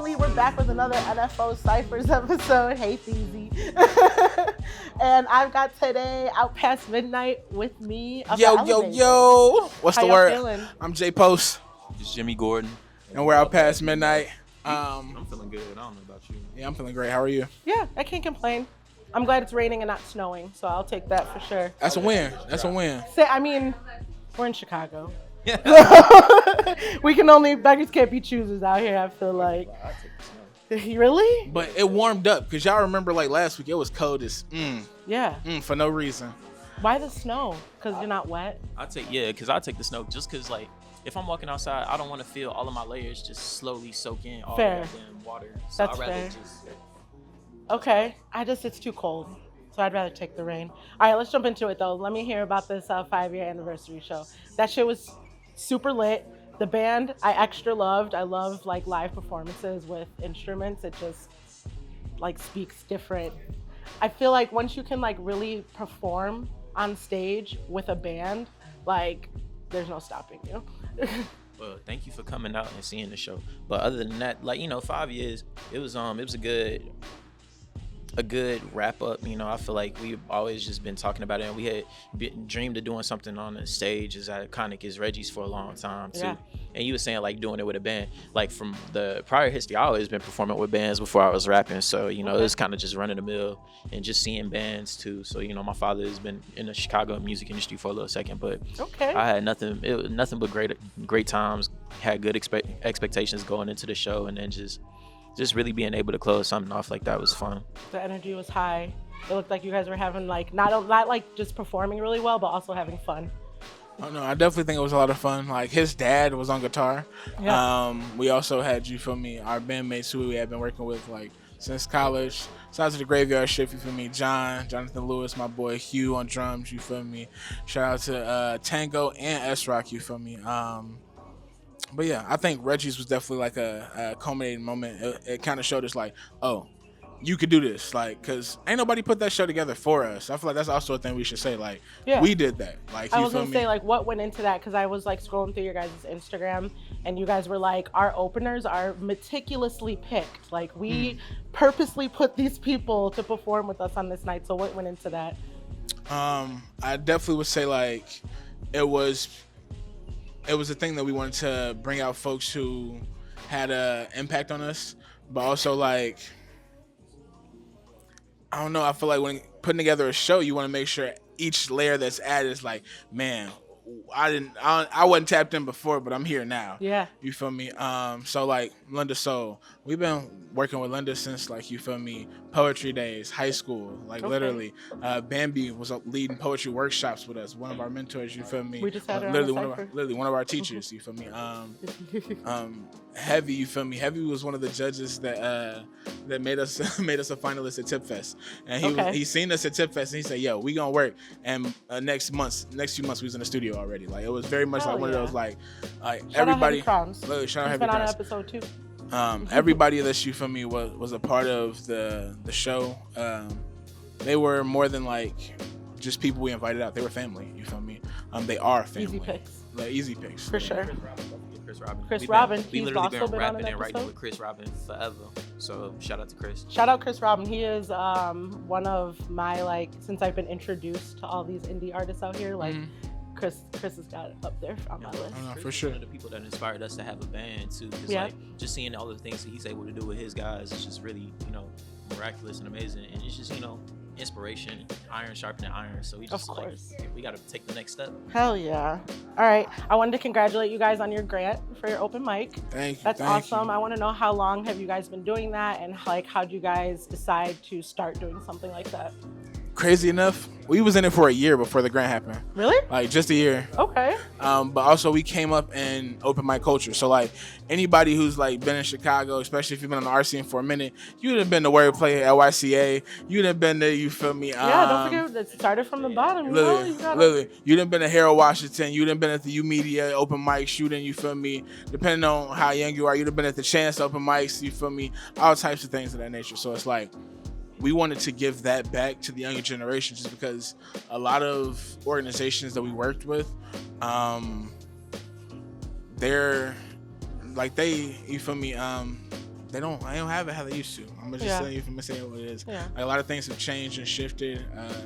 finally, we're back with another NFO Cyphers episode. Hey, Feezy. And I've got today Out Past Midnight with me. Yo. What's How the y'all word? feeling? I'm J Post, It's Jimmy Gordon. and we're Out Past Midnight. I'm feeling good. I don't know about you. Yeah, I'm feeling great. How are you? Yeah, I can't complain. I'm glad it's raining and not snowing, so I'll take that for sure. That's a win. That's a win. I mean, we're in Chicago. We can only, beggars can't be choosers out here, I feel like. Really? But it warmed up because y'all remember like last week it was cold as Yeah. for no reason. Why the snow? Because you're not wet? Because I take the snow just because, like, if I'm walking outside, I don't want to feel all of my layers just slowly soak in all Fair. the goddamn water. So That's I'd rather fair. just... Okay. It's too cold. So I'd rather take the rain. All right, let's jump into it though. Let me hear about this 5-year anniversary show. That shit was super lit. The band I extra loved. I love like live performances with instruments. It just like speaks different. I feel like once you can like really perform on stage with a band, like there's no stopping you. Well, thank you for coming out and seeing the show. But other than that, like, 5 years, it was a good wrap up. I feel like we've always just been talking about it, and we had dreamed of doing something on the stage as iconic as Reggie's for a long time too. Yeah. And you were saying like doing it with a band. Like from the prior history, I always been performing with bands before I was rapping. So it was kind of just running the mill and just seeing bands too. So my father has been in the Chicago music industry for a little second, but I had nothing. It was nothing but great times. Had good expectations going into the show, and then just really being able to close something off like that was fun. The energy was high. It looked like you guys were having like not like just performing really well, but also having fun. Oh no, I definitely think it was a lot of fun. Like his dad was on guitar. Yeah. We also had, you feel me, our bandmates who we had been working with like since college. Shout out to the Graveyard Shift, you feel me, Jonathan Lewis, my boy Hugh on drums, you feel me. Shout out to Tango and S-Rock, you feel me. But yeah, I think Reggie's was definitely like a culminating moment. It kind of showed us like, oh, you could do this, like, cause ain't nobody put that show together for us. I feel like that's also a thing we should say, like, we did that. Like, I was gonna say like what went into that, because I was like scrolling through your guys' Instagram, and you guys were like, our openers are meticulously picked. Like we purposely put these people to perform with us on this night. So what went into that? I definitely would say like it was a thing that we wanted to bring out folks who had an impact on us, but also like, I don't know, I feel like when putting together a show, you want to make sure each layer that's added is like, man, I wasn't tapped in before, but I'm here now. Yeah. You feel me? So like Linda Soul, we've been working with Linda since like, you feel me, poetry days, high school, like literally. Bambi was leading poetry workshops with us, one of our mentors, you feel me? We just had her literally one of our teachers, you feel me? Heavy, you feel me? Heavy was one of the judges that made us a finalist at Tip Fest, and he seen us at Tip Fest, and he said, "Yo, we gonna work." And next few months, we was in the studio already. Like it was very much like one of those like everybody. Literally, shout out He's Heavy been on Crowns. an episode too. Everybody that, you feel me, was a part of the show. They were more than like just people we invited out. They were family. You feel me? They are family. Easy picks. Like, easy picks For sure. Chris Robin. We He's literally also been been on rapping an and writing episode. with Chris Robin forever. So shout out to Chris. Shout out Chris Robin. He is one of my, like, since I've been introduced to all these indie artists out here, like Chris has got it up there on my list. Chris for is sure. one of the people that inspired us to have a band too. Cause Yeah. like just seeing all the things that he's able to do with his guys is just really, miraculous and amazing. And it's just, inspiration, iron sharpening iron. So we just Of course. we got to take the next step. Hell yeah. All right. I wanted to congratulate you guys on your grant for your open mic. Thank you. That's thank awesome. you. I want to know, how long have you guys been doing that, and like how'd you guys decide to start doing something like that? Crazy enough, we was in it for a year before the grant happened. Really? Like just a year. Okay. But also we came up in open mic culture. So like anybody who's like been in Chicago, especially if you've been on the art scene for a minute, you'd have been to Wordplay at LYCA. You'd have been to, you feel me? Yeah, don't forget it started from the bottom. Literally. You'd have been to Harold Washington. You'd have been at the U Media open mic shooting, you feel me? Depending on how young you are, you'd have been at the Chance open mics, you feel me? All types of things of that nature. So it's like, we wanted to give that back to the younger generation, just because a lot of organizations that we worked with, they're like, you feel me? they don't have it how they used to. I'm gonna just say what it is. Yeah. Like, a lot of things have changed and shifted,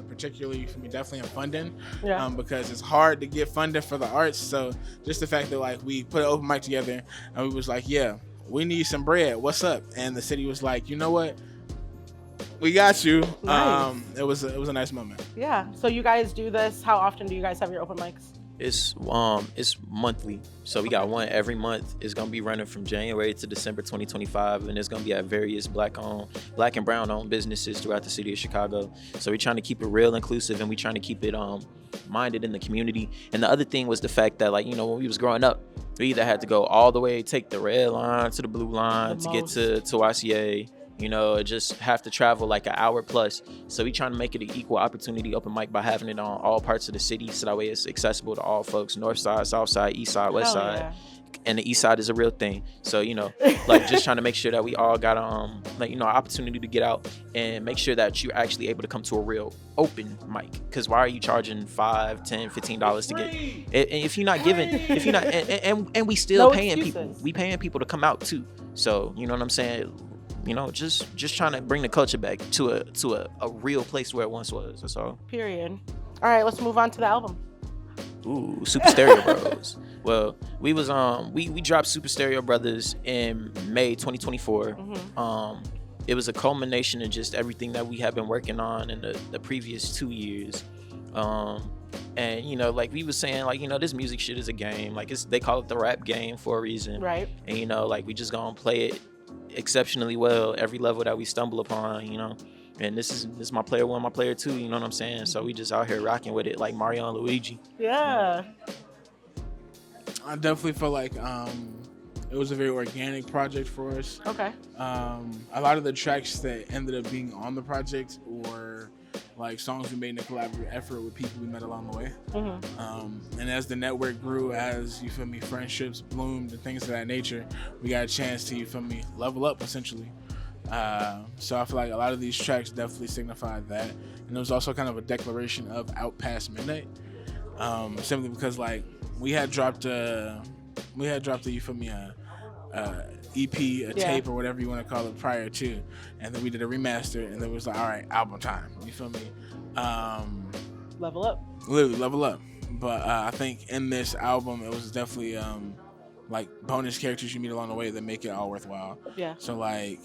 particularly for me, definitely in funding. Yeah. Because it's hard to get funding for the arts. So just the fact that like we put an open mic together and we was like, yeah, we need some bread. What's up? And the city was like, you know what? We got you. Nice. It was a nice moment. Yeah. So you guys do this. How often do you guys have your open mics? It's monthly, so we got one every month. It's gonna be running from January to December 2025, and it's gonna be at various black and brown owned businesses throughout the city of Chicago. So we're trying to keep it real inclusive, and we're trying to keep it minded in the community. And the other thing was the fact that, like, you know, when we was growing up, we either had to go all the way, take the red line to the blue line to get to Sacia. You know, just have to travel like an hour plus. So we trying to make it an equal opportunity open mic by having it on all parts of the city, so that way it's accessible to all folks, north side, south side, east side, west side. Yeah. And the east side is a real thing. So, you know, like, just trying to make sure that we all got like, you know, an opportunity to get out and make sure that you're actually able to come to a real open mic. Because why are you charging $5, $10, $15 to get? And if you're not giving, and we still paying people. We paying people to come out too. So, you know what I'm saying? You know, just trying to bring the culture back to a real place where it once was. That's all. Period. All right, let's move on to the album. Ooh, Super Stereo Bros. Well, we was we dropped Super Stereo Brothers in May 2024. Mm-hmm. It was a culmination of just everything that we have been working on in the previous 2 years. And, you know, like we was saying, like, you know, this music shit is a game. Like, they call it the rap game for a reason. Right. And, you know, like, we just gonna play it exceptionally well every level that we stumble upon, you know. And this is my player 1, my player 2, you know what I'm saying? So we just out here rocking with it like Mario and Luigi. Yeah. I definitely feel like it was a very organic project for us. Okay. A lot of the tracks that ended up being on the project were like songs we made in a collaborative effort with people we met along the way. Mm-hmm. And as the network grew, as, you feel me, friendships bloomed and things of that nature, we got a chance to, you feel me, level up essentially. So I feel like a lot of these tracks definitely signified that. And it was also kind of a declaration of OutPastMidnight. Simply because, like, we had dropped a you feel me, EP, tape, or whatever you want to call it prior to, and then we did a remaster, and then it was like, all right, album time, you feel me? Level up. Literally level up. But I think in this album, it was definitely like bonus characters you meet along the way that make it all worthwhile. Yeah. So like,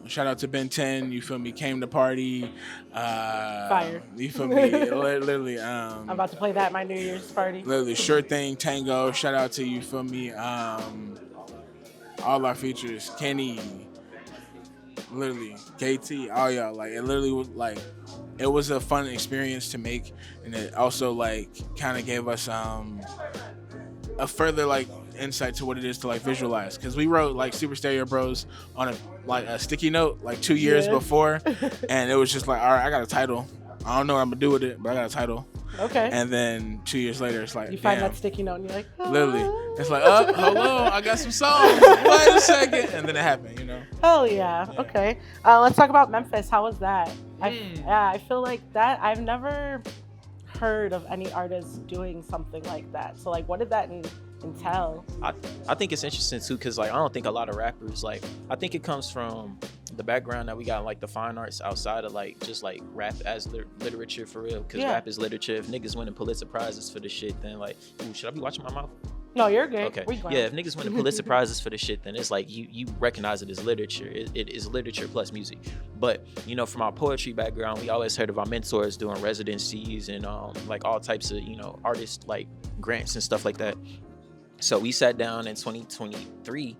shout out to Ben 10, you feel me, Came to Party. Fire. You feel me? Literally. I'm about to play that at my New Year's party. Literally, Sure Thing, Tango. Shout out to, you feel me, all our features, Kenny, literally, KT, all y'all. Like, it literally was like, it was a fun experience to make, and it also like kind of gave us a further like insight to what it is to like visualize, because we wrote like Super Stereo Bros on a sticky note like 2 years before, and it was just like, all right, I got a title. I don't know what I'm gonna do with it, but I got a title. Okay. And then 2 years later, it's like, you find damn. that sticky note and you're like, ah. Literally, it's like, oh, hello, I got some songs. Wait a second, and then it happened, you know. Hell yeah. Okay. Let's talk about Memphis. How was that? I feel like that. I've never heard of any artists doing something like that. So like, what did that entail? I think it's interesting too, because like, I don't think a lot of rappers, like, I think it comes from the background that we got, like the fine arts outside of like just like rap as literature for real, because rap is literature. If niggas winning Pulitzer prizes for the shit, then like, ooh, should I be watching my mouth? No, you're good. Okay. Yeah, if niggas winning Pulitzer prizes for the shit, then it's like you recognize it as literature. It is literature plus music. But, you know, from our poetry background, we always heard of our mentors doing residencies and like all types of, you know, artist like grants and stuff like that. So we sat down in 2023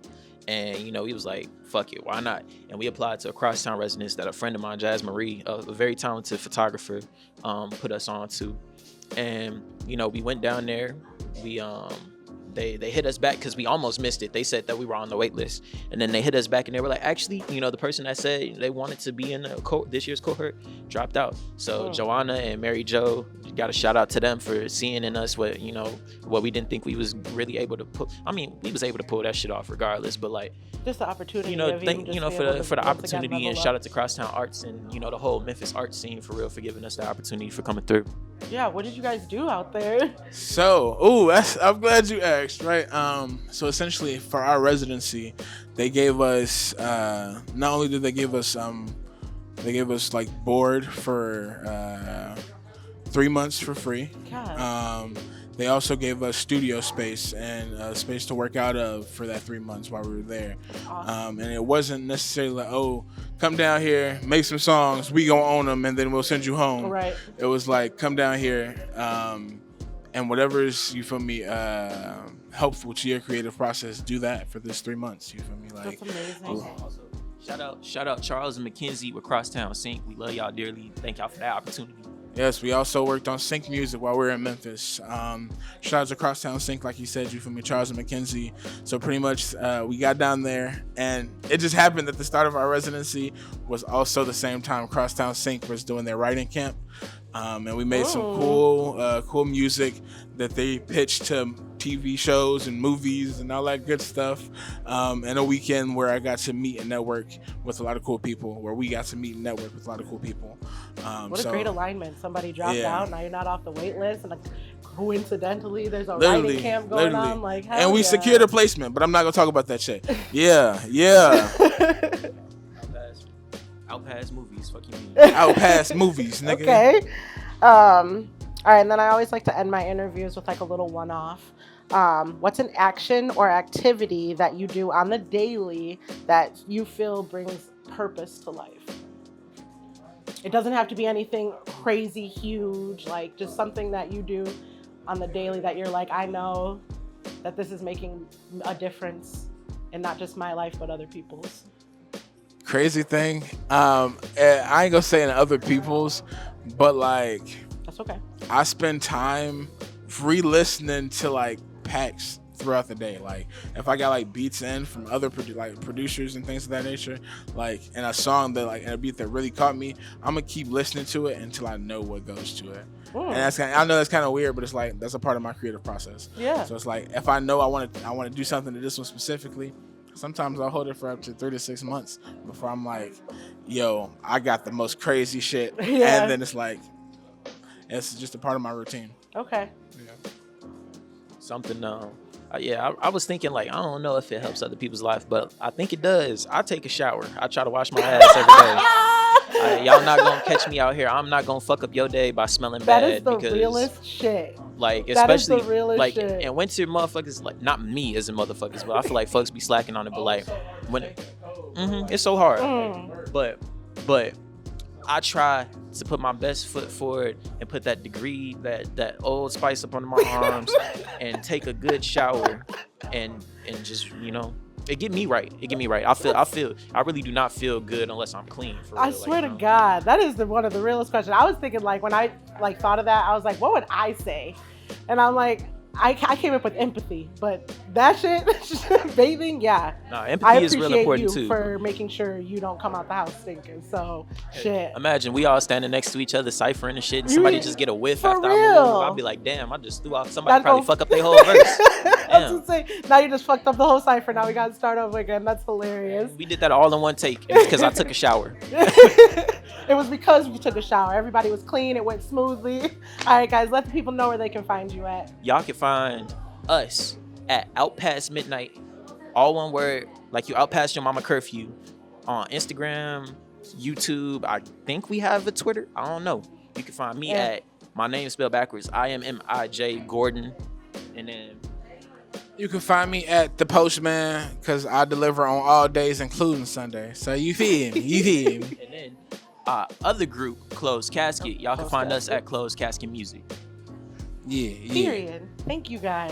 and, you know, he was like, fuck it, why not? And we applied to a crosstown residence that a friend of mine, Jazz Marie, a very talented photographer, put us on to. And, you know, we went down there. We they hit us back because we almost missed it. They said that we were on the wait list, and then they hit us back and they were like, actually, you know, the person that said they wanted to be in this year's cohort dropped out. So Joanna and Mary Jo, got a shout out to them for seeing in us what, you know, what we didn't think we was really able to pull. I mean, we was able to pull that shit off regardless, but like, just the opportunity, you know, thank, you know, for the opportunity, and shout out to Crosstown Arts and, you know, the whole Memphis art scene for real for giving us the opportunity for coming through. Yeah, what did you guys do out there? So, I'm glad you asked, right? So essentially for our residency, they gave us not only did they gave us like board for 3 months for free. God. They also gave us studio space and space to work out of for that 3 months while we were there. Awesome. And it wasn't necessarily like, oh, come down here, make some songs, we gonna own them, and then we'll send you home. Right. It was like, come down here, and whatever's, you feel me, helpful to your creative process, do that for this 3 months. You feel me? Like, That's amazing. Shout out Charles and Mackenzie with Crosstown Sync. We love y'all dearly. Thank y'all for that opportunity. yes, we also worked on sync music while we were in Memphis. Shout out to Crosstown Sync, like you said, you feel me, Charles and McKenzie. So pretty much we got down there, and it just happened that the start of our residency was also the same time Crosstown Sync was doing their writing camp. And we made some cool music that they pitched to TV shows and movies and all that good stuff. And a weekend where I got to meet and network with a lot of cool people, where we got to meet and network with a lot of cool people. What a great alignment. Somebody dropped Yeah. out, now you're not off the wait list, and like, coincidentally there's a Literally, writing camp going literally. on. Like, And we yeah. secured a placement, but I'm not gonna talk about that shit. Yeah. Outpass movies. Fuck you mean. Outpass movies, nigga. Okay. All right, and then I always like to end my interviews with like a little one-off. What's an action or activity that you do on the daily that you feel brings purpose to life? It doesn't have to be anything crazy huge, like just something that you do on the daily that you're like, I know that this is making a difference in not just my life but other people's. Crazy thing. I ain't gonna say in other people's, but like That's okay. I spend time re-listening to like packs throughout the day. Like if I got like beats in from other producers and things of that nature, like in a song that like in a beat that really caught me, I'm gonna keep listening to it until I know what goes to it. And that's I know that's kind of weird, but it's like that's a part of my creative process. Yeah. So it's like if I know I want to do something to this one specifically, sometimes I'll hold it for up to 3 to 6 months before I'm like, yo, I got the most crazy shit. Yeah. And then it's like, it's just a part of my routine. Okay. Yeah. Something I was thinking like, I don't know if it helps other people's life, but I think it does. I take a shower. I try to wash my ass every day. Y'all not gonna catch me out here. I'm not gonna fuck up your day by smelling That bad. is the because, realest shit. Like, That is the especially realest like shit. in winter, motherfuckers, like, not me as in motherfuckers, but I feel like folks be slacking on it. But like when it's so hard. But I try to put my best foot forward and put that degree, that Old Spice up under my arms, and take a good shower, and just, you know, it get me right. I really do not feel good unless I'm clean. For real. I swear to God, that is one of the realest questions. I was thinking, like, when I like thought of that, I was like, what would I say? And I'm like, I came up with empathy, but that shit, bathing, yeah. Nah, I empathy is appreciate real important you too. for making sure you don't come out the house stinking. So, shit. Imagine we all standing next to each other, ciphering and shit, and somebody just get a whiff For after I real. move. I'll be like, damn, I just threw out. Somebody That's probably gon- fuck up their whole verse. I was gonna say, now you just fucked up the whole cipher. Now we gotta start over again. That's hilarious. We did that all in one take because I took a shower. It was because you took a shower. Everybody was clean. It went smoothly. All right, guys, let the people know where they can find you at. Y'all can find us at OutPastMidnight, all one word, like you outpassed your mama curfew, on Instagram, YouTube. I think we have a Twitter. I don't know. You can find me at my name spelled backwards. IMMIJ Gordon, and then You can find me at The Postman because I deliver on all days, including Sunday. So you feel me? You feel me? and then other group, Closed Casket. Y'all can find us at Closed Casket Music. Yeah. Period. Thank you, guys.